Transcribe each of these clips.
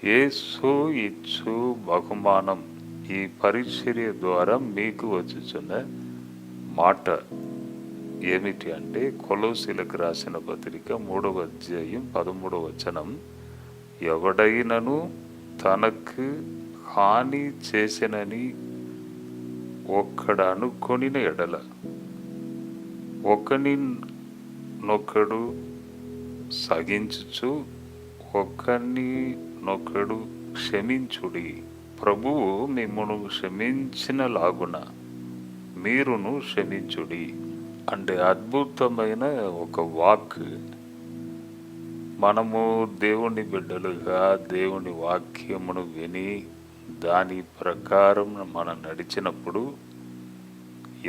యేసు ఇచ్చు బహుమానం ఈ పరిచర్య ద్వారా మీకు వచ్చుచున్న మాట ఏమిటి అంటే, కొలొస్సీలకు రాసిన పత్రిక 3వ అధ్యాయం 13వ వచనం, ఎవడైనను తనకు హాని చేసెనని ఒక్కడు అనుకొనిన ఎడల ఒకనినొకడు సహించుచు ఒకనినొకడు క్షమించుడి. ప్రభువు మిమ్మును క్షమించిన లాగున మీరును క్షమించుడి. అంటే అద్భుతమైన ఒక వాక్. మనము దేవుని బిడ్డలుగా దేవుని వాక్యమును విని దాని ప్రకారం మనం నడిచినప్పుడు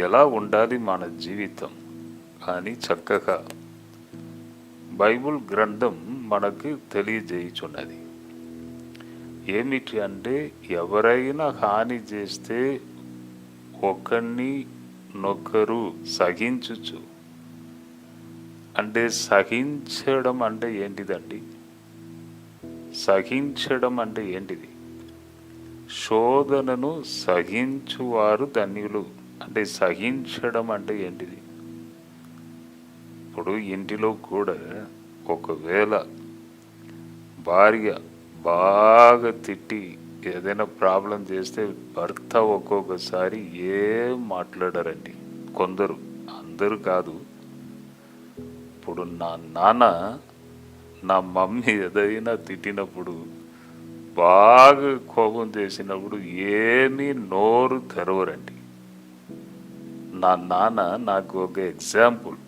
ఎలా ఉండాలి మన జీవితం అని చక్కగా బైబిల్ గ్రంథం మనకు తెలియజేయుచున్నది. ఏమిటి అంటే, ఎవరైనా హాని చేస్తే ఒకరినొకరు సహించుచు. అంటే సహించడం అంటే ఏంటిదండి? సహించడం అంటే ఏంటిది? శోధనను సహించువారు ధన్యులు. అంటే సహించడం అంటే ఏంటిది? ఇప్పుడు ఇంటిలో కూడా ఒకవేళ భార్య బాగా తిట్టి ఏదైనా ప్రాబ్లం చేస్తే భర్త ఒక్కొక్కసారి ఏం మాట్లాడారండి కొందరు, అందరూ కాదు. ఇప్పుడు నా నాన్న నా మమ్మీ ఏదైనా తిట్టినప్పుడు, బాగా కోపం చేసినప్పుడు ఏమీ నోరు తెరవరండి. నా నాన్న నాకు ఒక ఎగ్జాంపుల్.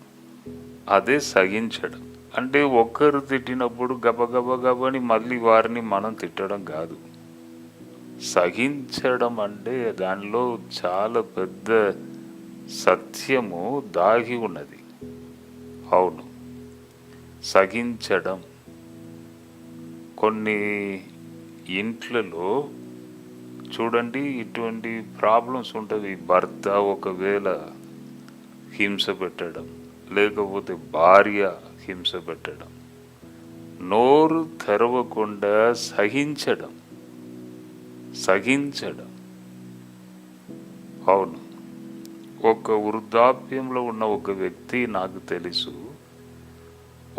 అదే సహించడం అంటే. ఒక్కరు తిట్టినప్పుడు గబగబని మళ్ళీ వారిని మనం తిట్టడం కాదు. సహించడం అంటే దానిలో చాలా పెద్ద సత్యము దాగి ఉన్నది. అవును, సహించడం. కొన్ని ఇంట్లలో చూడండి, ఇటువంటి ప్రాబ్లమ్స్ ఉంటుంది. భర్త ఒకవేళ హింస పెట్టడం, లేకపోతే భార్య హింస పెట్టడం, నోరు తెరవకుండా సహించడం. అవును, ఒక వృద్ధాప్యంలో ఉన్న ఒక వ్యక్తి నాకు తెలుసు.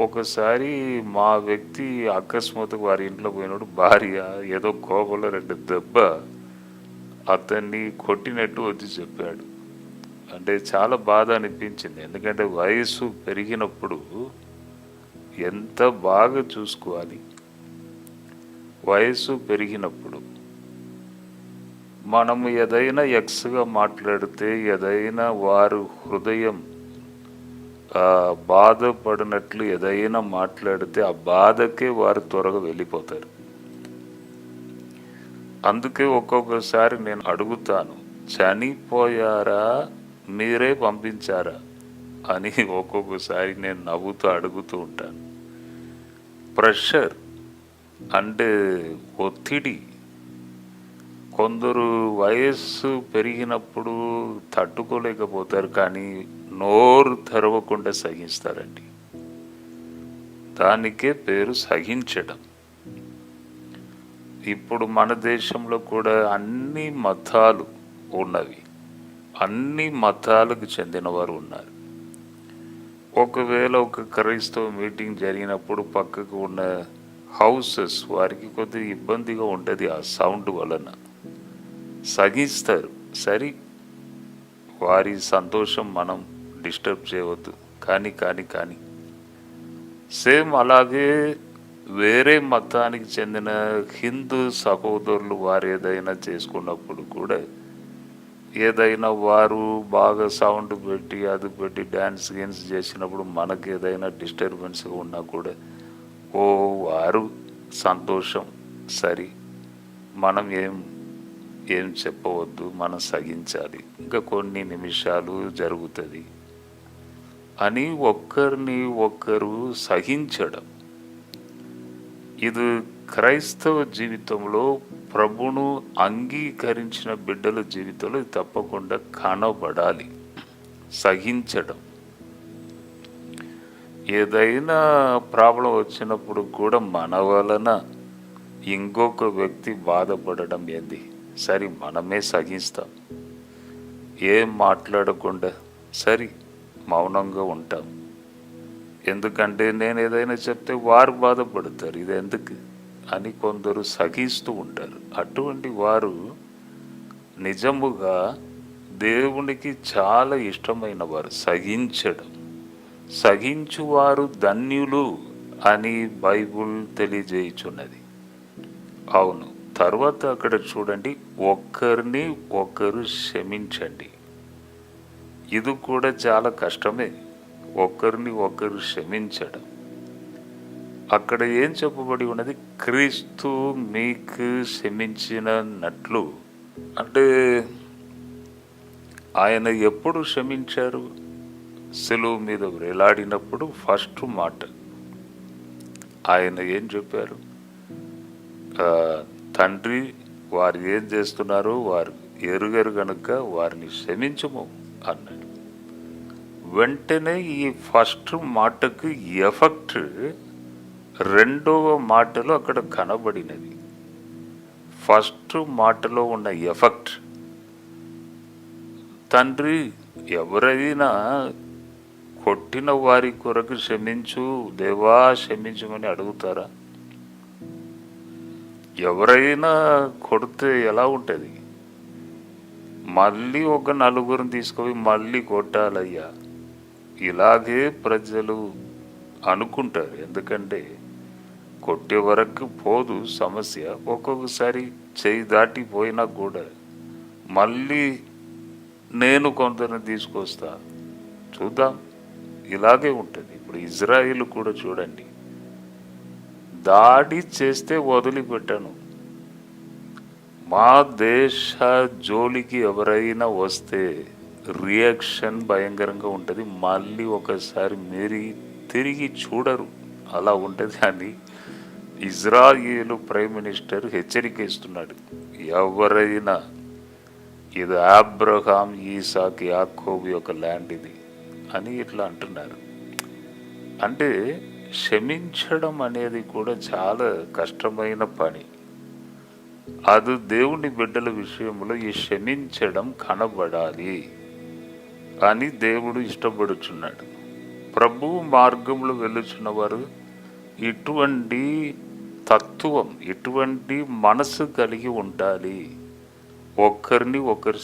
ఒకసారి మా వ్యక్తి అకస్మాత్తుగా వారి ఇంట్లో పోయినప్పుడు భార్య ఏదో కోపంలో 2 దెబ్బ అతన్ని కొట్టినట్టు వచ్చి చెప్పాడు. అంటే చాలా బాధ అనిపించింది. ఎందుకంటే వయసు పెరిగినప్పుడు ఎంత బాగా చూసుకోవాలి. వయసు పెరిగినప్పుడు మనము ఏదైనా ఎక్స్గా మాట్లాడితే, ఏదైనా వారు హృదయం బాధపడినట్లు ఏదైనా మాట్లాడితే ఆ బాధకే వారు త్వరగా వెళ్ళిపోతారు. అందుకే ఒక్కొక్కసారి నేను అడుగుతాను, చనిపోయారా మీరే పంపించారా అని ఒక్కొక్కసారి నేను నవ్వుతూ అడుగుతూ ఉంటాను. ప్రెషర్ అంటే ఒత్తిడి. కొందరు వయస్సు పెరిగినప్పుడు తట్టుకోలేకపోతారు, కానీ నోరు తెరవకుండా సహిస్తారండి. దానికే పేరు సహించడం. ఇప్పుడు మన దేశంలో కూడా అన్ని మతాలు ఉన్నవి, అన్ని మతాలకు చెందిన వారు ఉన్నారు. ఒకవేళ ఒక క్రైస్తవ మీటింగ్ జరిగినప్పుడు పక్కకు ఉన్న హౌసెస్ వారికి కొద్దిగా ఇబ్బందిగా ఉంటుంది ఆ సౌండ్ వలన. సహిస్తారు, సరే, వారి సంతోషం మనం డిస్టర్బ్ చేయవద్దు. కానీ సేమ్ అలాగే వేరే మతానికి చెందిన హిందూ సహోదరులు వారు ఏదైనా చేసుకున్నప్పుడు కూడా, ఏదైనా వారు బాగా సౌండ్ పెట్టి అది పెట్టి డ్యాన్స్ గేమ్స్ చేసినప్పుడు మనకు ఏదైనా డిస్టర్బెన్స్గా ఉన్నా కూడా, వారు సంతోషం, సరే, మనం ఏం చెప్పవద్దు, మనం సహించాలి, ఇంకా కొన్ని నిమిషాలు జరుగుతుంది అని ఒక్కరిని ఒక్కరు సహించడం. ఇది క్రైస్తవ జీవితంలో, ప్రభును అంగీకరించిన బిడ్డల జీవితంలో తప్పకుండా కనబడాలి. సహించడం. ఏదైనా ప్రాబ్లం వచ్చినప్పుడు కూడా మన వలన ఇంకొక వ్యక్తి బాధపడడం ఏంది? సరే మనమే సహిస్తాం, ఏం మాట్లాడకుండా సరే మౌనంగా ఉంటాం. ఎందుకంటే నేను ఏదైనా చెప్తే వారు బాధపడతారు, ఇది ఎందుకు అని కొందరు సహిస్తూ ఉంటారు. అటువంటి వారు నిజముగా దేవునికి చాలా ఇష్టమైన వారు. సహించువారు ధన్యులు అని బైబుల్ తెలియజేయుచున్నది. అవును. తర్వాత అక్కడ చూడండి, ఒకరిని ఒకరు క్షమించండి. ఇది కూడా చాలా కష్టమే, ఒకరిని ఒకరు క్షమించడం. అక్కడ ఏం చెప్పబడి ఉన్నది? క్రీస్తు మీకు క్షమించినట్లు. అంటే ఆయన ఎప్పుడు క్షమించారు? సిలువ మీద వేలాడినప్పుడు ఫస్ట్ మాట ఆయన ఏం చెప్పారు? తండ్రి, వారు ఏం చేస్తున్నారో వారు ఎరుగరు గనుక వారిని క్షమించుము అన్నాడు. వెంటనే ఈ ఫస్ట్ మాటకు ఎఫెక్ట్ రెండవ మాటలో అక్కడ కనబడినది. ఫస్ట్ మాటలో ఉన్న ఎఫెక్ట్, తండ్రి ఎవరైనా కొట్టిన వారి కొరకు క్షమించు దేవా క్షమించమని అడుగుతారా? ఎవరైనా కొడితే ఎలా ఉంటుంది? మళ్ళీ ఒక నలుగురిని తీసుకుపోయి మళ్ళీ కొట్టాలయ్యా, ఇలాగే ప్రజలు అనుకుంటారు. ఎందుకంటే కొట్టే వరకు పోదు సమస్య, ఒక్కొక్కసారి చేయి దాటిపోయినా కూడా మళ్ళీ నేను కొందరిని తీసుకొస్తా, చూద్దాం, ఇలాగే ఉంటుంది. ఇప్పుడు ఇజ్రాయిల్ కూడా చూడండి, దాడి చేస్తే వదిలిపెట్టాను, మా దేశ జోలికి ఎవరైనా వస్తే రియాక్షన్ భయంకరంగా ఉంటుంది, మళ్ళీ ఒకసారి మీరు తిరిగి చూడరు, అలా ఉంటుంది అని ఇజ్రాయేలు ప్రైమ్ మినిస్టర్ హెచ్చరిక ఇస్తున్నాడు. ఎవరైనా, ఇది అబ్రహాం, ఈసాక్, యాకోబు యొక్క ల్యాండ్ ఇది అని ఇట్లా అంటున్నారు. అంటే క్షమించడం అనేది కూడా చాలా కష్టమైన పని. అది దేవుని బిడ్డల విషయంలో ఈ క్షమించడం కనబడాలి అని దేవుడు ఇష్టపడుచున్నాడు. ప్రభు మార్గంలో వెళ్ళుచున్న వారు ఇటువంటి తత్వం, ఇటువంటి మనసు కలిగి ఉండాలి. ఒకరిని ఒకరు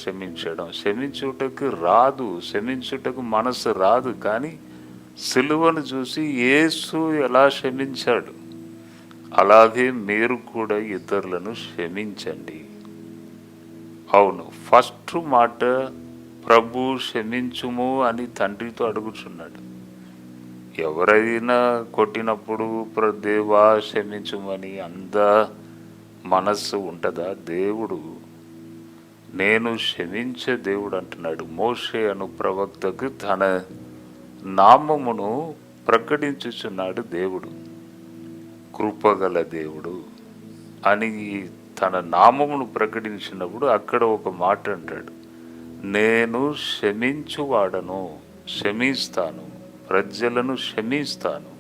క్షమించుటకు రాదు, క్షమించుటకు మనసు రాదు. కానీ సిలువను చూసి యేసు ఎలా క్షమించాడు, అలాగే మీరు కూడా ఇతరులను క్షమించండి. అవును, ఫస్ట్ మాట ప్రభు క్షమించుము అని తండ్రితో అడుగుచున్నాడు. ఎవరైనా కొట్టినప్పుడు దేవా క్షమించుమని అంత మనస్సు ఉంటుందా? దేవుడు నేను క్షమించే దేవుడు అంటున్నాడు. మోషే అను ప్రవక్తకు తన నామమును ప్రకటించుచున్నాడు దేవుడు. కృపగల దేవుడు అని తన నామమును ప్రకటించినప్పుడు అక్కడ ఒక మాట అంటాడు, నేను క్షమించువాడను, క్షమిస్తాను, ప్రజలను క్షమిస్తాను.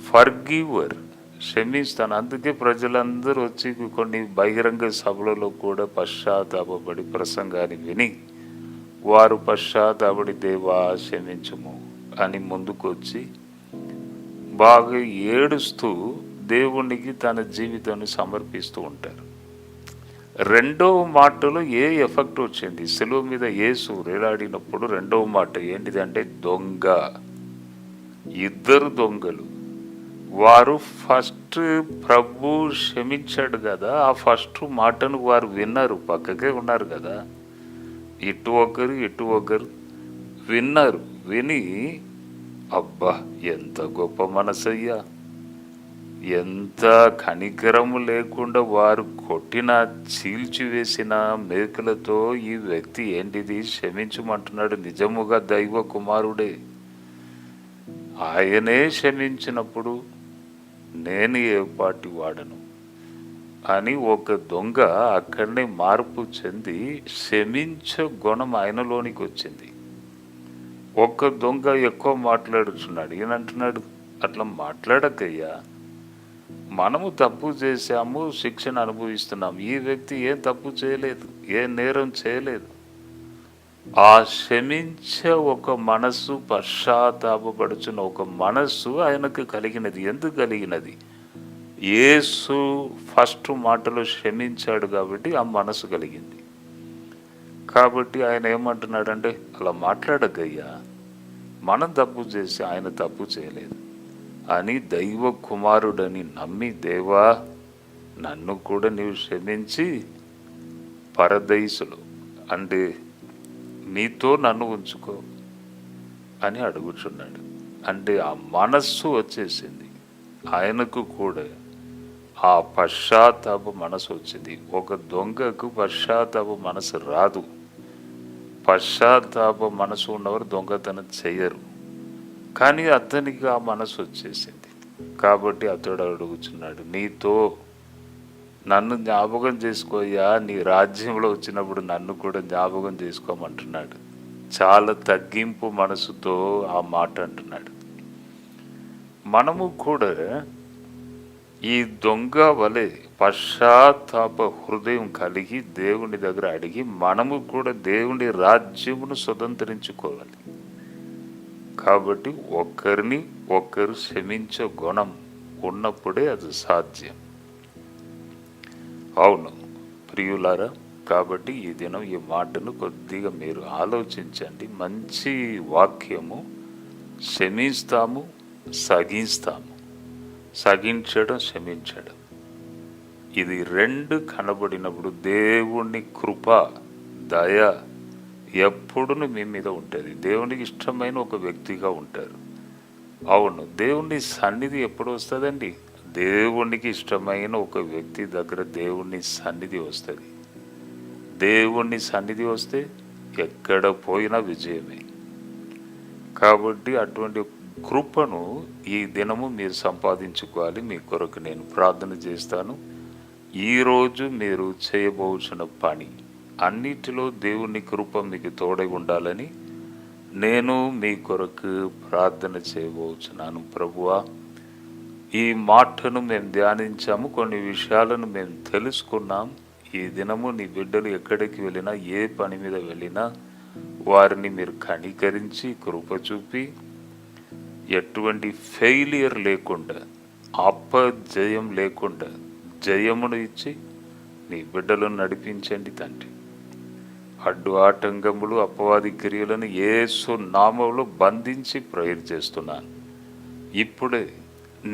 ఫర్గివర్, క్షమిస్తాను. అందుకే ప్రజలందరూ వచ్చి కొన్ని బహిరంగ సభలలో కూడా పశ్చాత్తాపడి ప్రసంగాన్ని విని వారు పశ్చాత్తాపడి దేవా క్షమించుము అని ముందుకు వచ్చి బాగా ఏడుస్తూ దేవునికి తన జీవితాన్ని సమర్పిస్తూ ఉంటారు. రెండవ మాటలో ఏ ఎఫెక్ట్ వచ్చింది? సిలువ మీద యేసు వేలాడినప్పుడు రెండవ మాట ఏంటిదంటే దొంగ. ఇద్దరు దొంగలు. వారు ఫస్ట్ ప్రభు క్షమించాడు కదా, ఆ ఫస్ట్ మాటను వారు విన్నారు, పక్కకే ఉన్నారు కదా, ఇటు ఒకరు విన్నారు. విని అబ్బా ఎంత గొప్ప మనసయ్యా, ఎంత కనికరము లేకుండా వారు కొట్టిన చీల్చివేసిన మేకులతో ఈ వ్యక్తి ఏంటిది క్షమించమంటున్నాడు, నిజముగా దైవ కుమారుడే, ఆయనే క్షమించినప్పుడు నేను ఏ పాటి వాడను అని ఒక దొంగ అక్కడనే మార్పు చెంది క్షమించ గుణం ఆయనలోనికి వచ్చింది. ఒక దొంగ ఎక్కువ మాట్లాడుచున్నాడు. ఈయనంటున్నాడు, అట్లా మాట్లాడకయ్యా, మనము తప్పు చేశాము, శిక్షను అనుభవిస్తున్నాం. ఈ వ్యక్తి ఏం తప్పు చేయలేదు, ఏ నేరం చేయలేదు. ఆ క్షమించే ఒక మనస్సు, పశ్చాత్తాపపడుచున్న ఒక మనస్సు ఆయనకు కలిగినది. ఎందుకు కలిగినది? యేసు ఫస్ట్ మాటలో క్షమించాడు కాబట్టి ఆ మనసు కలిగింది. కాబట్టి ఆయన ఏమంటున్నాడంటే, అలా మాట్లాడకయ్యా, మనం తప్పు చేసి ఆయన తప్పు చేయలేదు అని దైవ కుమారుడని నమ్మి, దేవా నన్ను కూడా నీవు క్షమించి పరదైసులు అంటే నీతో నన్ను ఉంచుకో అని అడుగుచున్నాడు. అంటే ఆ మనస్సు వచ్చేసింది ఆయనకు కూడా. ఆ పశ్చాత్తాప మనసు వచ్చింది. ఒక దొంగకు పశ్చాత్తాప మనసు రాదు. పశ్చాత్తాప మనసు ఉన్నవారు దొంగతనం చెయ్యరు. కానీ అతనికి ఆ మనసు వచ్చేసింది కాబట్టి అతడు అడుగుచున్నాడు, నీతో నన్ను జ్ఞాపకం చేసుకోయ్యా, నీ రాజ్యంలో వచ్చినప్పుడు నన్ను కూడా జ్ఞాపకం చేసుకోమంటున్నాడు. చాలా తగ్గింపు మనసుతో ఆ మాట అంటున్నాడు. మనము కూడా ఈ దొంగ వలె పశ్చాత్తాప హృదయం కలిగి దేవుని దగ్గర అడిగి మనము కూడా దేవుని రాజ్యమును స్వతంత్రించుకోవాలి. కాబట్టి ఒకరిని ఒకరు క్షమించే గుణం ఉన్నప్పుడే అది సాధ్యం. అవును ప్రియులారా, కాబట్టి ఈ దినం ఈ మాటను కొద్దిగా మీరు ఆలోచించండి. మంచి వాక్యము. క్షమిస్తాము, సహిస్తాము. సహించడం, క్షమించడం, ఇది రెండు కనబడినప్పుడు దేవుని కృప, దయ ఎప్పుడూ మీ మీద ఉంటుంది. దేవునికి ఇష్టమైన ఒక వ్యక్తిగా ఉంటారు. అవును, దేవుని సన్నిధి ఎప్పుడు వస్తుందండి? దేవునికి ఇష్టమైన ఒక వ్యక్తి దగ్గర దేవుని సన్నిధి వస్తుంది. దేవుని సన్నిధి వస్తే ఎక్కడ పోయినా విజయమే. కాబట్టి అటువంటి కృపను ఈ దినము మీరు సంపాదించుకోవాలి. మీ కొరకు నేను ప్రార్థన చేస్తాను. ఈరోజు మీరు చేయబోచిన పని అన్నిటిలో దేవుని కృప మీకు తోడై ఉండాలని నేను మీ కొరకు ప్రార్థన చేయబోచున్నాను. ప్రభువా, ఈ మాటను మేము ధ్యానించాము, కొన్ని విషయాలను మేము తెలుసుకున్నాం. ఈ దినము నీ బిడ్డలు ఎక్కడికి వెళ్ళినా, ఏ పని మీద వెళ్ళినా వారిని మీరు కనికరించి కృప చూపి ఎటువంటి ఫెయిలియర్ లేకుండా, అపజయం లేకుండా జయమును ఇచ్చి నీ బిడ్డలను నడిపించండి తండ్రి. అడ్డు ఆటంకములు, అపవాది క్రియలను యేసు నామములో బంధించి ప్రేయర్ చేస్తున్నాను. ఇప్పుడే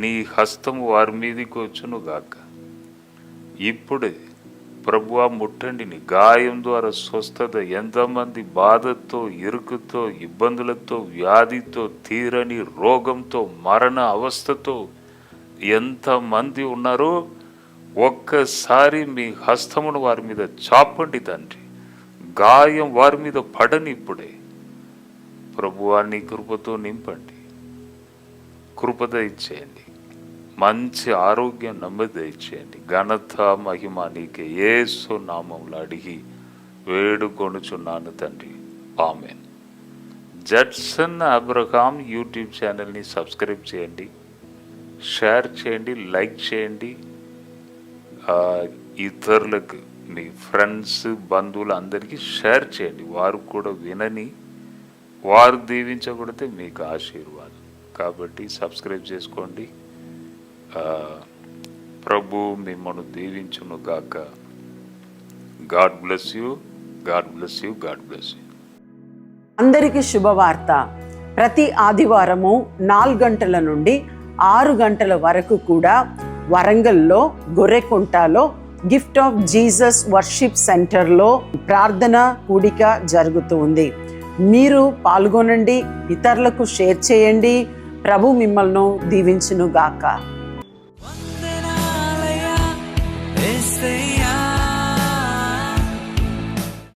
నీ హస్తము వారి మీదకి వచ్చును గాక. ఇప్పుడే ప్రభువా ముట్టండి. నీ గాయం ద్వారా స్వస్థత. ఎంతమంది బాధతో, ఇరుకుతో, ఇబ్బందులతో, వ్యాధితో, తీరని రోగంతో, మరణ అవస్థతో ఎంతమంది ఉన్నారో ఒక్కసారి మీ హస్తమును వారి మీద చాపండి తండ్రి. గాయం వారి మీద పడని ఇప్పుడే ప్రభువా నీ కృపతో నింపండి. కృపద ఇచ్చేయండి. మంచి ఆరోగ్యం, నెమ్మది ఇచ్చేయండి. ఘనత, మహిమ నీకే యేసు నామములో అడిగి వేడుకొనుచున్నాను తండ్రి. ఆమెన్. జడ్సన్ అబ్రహాం యూట్యూబ్ ఛానల్ని సబ్స్క్రైబ్ చేయండి, షేర్ చేయండి, లైక్ చేయండి. ఇతరులకు, మీ ఫ్రెండ్స్, బంధువులు అందరికీ షేర్ చేయండి. వారు కూడా వినని, వారు దీవించకూడితే మీకు ఆశీర్వాదం. కాబట్టి సబ్స్క్రైబ్ చేసుకోండి. ప్రభు మిమ్మల్ని దీవించును గాక. God bless you, God bless you, God bless you. అందరికీ శుభవార్త. ప్రతి ఆదివారము 4 గంటల నుండి 6 గంటల వరకు కూడా వరంగల్లో గొర్రెకుంటలో గిఫ్ట్ ఆఫ్ జీసస్ వర్షిప్ సెంటర్లో ప్రార్థన కూడిక జరుగుతూ ఉంది. మీరు పాల్గొనండి, ఇతరులకు షేర్ చేయండి. ప్రభు మిమ్మల్ని దీవించును గాక.